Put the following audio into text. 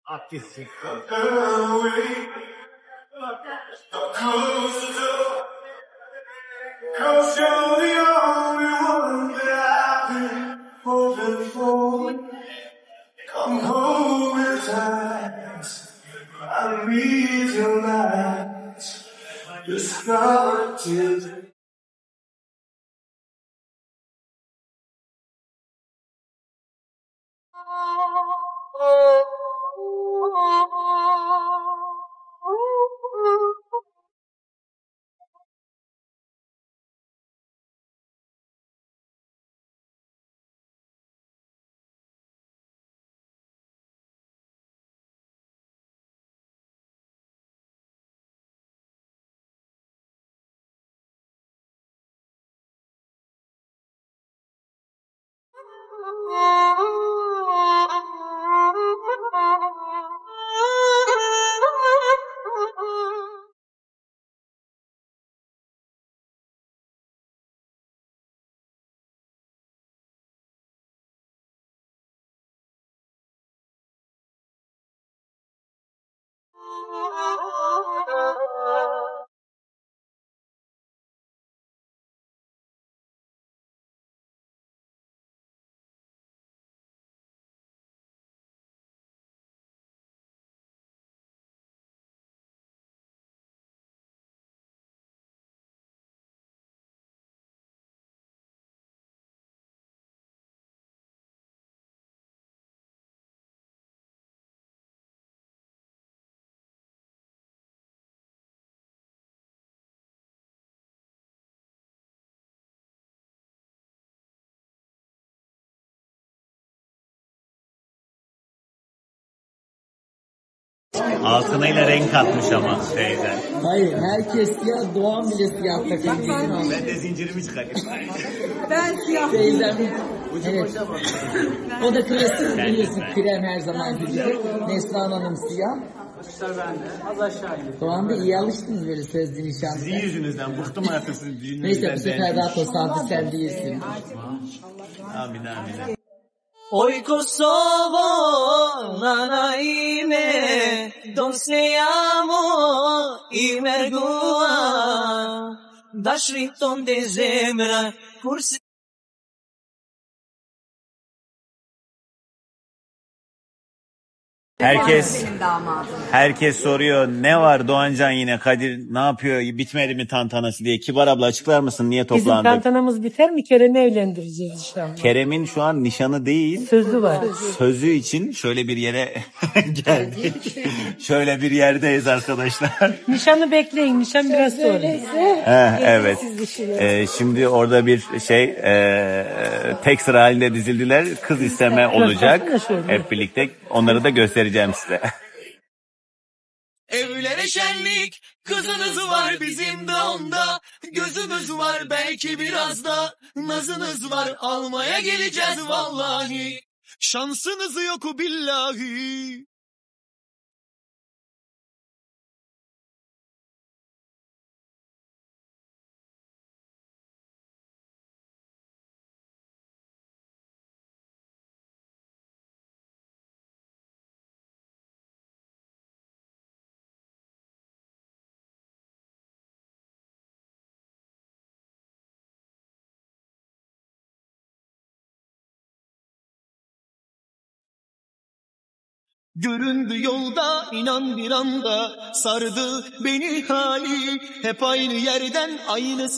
Artistsin. Cause you're the only one that I've been hoping for. Come hold me tight. I need your light. You're starting. Altınıyla renk katmış ama teyze. Hayır, herkes siyah, Doğan bile siyah takım. Ben de zincirimi çıkarayım. Ben siyah. Teyzem, evet. O da klasik biliyorsun, krem her zaman gibi. Neslihan Hanım siyah. Kuşlar bende. Az aşağı indir. Doğan Bey iyi alıştınız böyle sözlü nişanlıya. Sizin yüzünüzden bıktım artık sizin düğününüzden. Neyse bu sefer rahat ol, Sabri sen değilsin. Amin amin. Hoy Kosovo, nanaime, donseamo i mergua, dashriton de zemra, kursi. Herkes soruyor ne var Doğancan yine Kadir ne yapıyor bitmedi mi tantanası diye. Kibar abla açıklar mısın niye Bizim toplandık? tantanamız biter mi? Kerem'i evlendireceğiz inşallah. Kerem'in şu an nişanı değil. Sözü var. Sözü için şöyle bir yere geldik. Şöyle bir yerdeyiz arkadaşlar. Nişanı bekleyin. Nişan biraz sonra. Evet. Şimdi orada bir tek sıra halinde dizildiler. Kız isteme olacak. Hep birlikte onları da göstereceğim size. Evlere şenlik, kızınız var bizim de onda. Gözümüz var belki biraz da. Nazınız var almaya geleceğiz vallahi. Şansınız yok billahi. Göründü yolda inan bir anda sardı beni hali hep aynı yerden aynı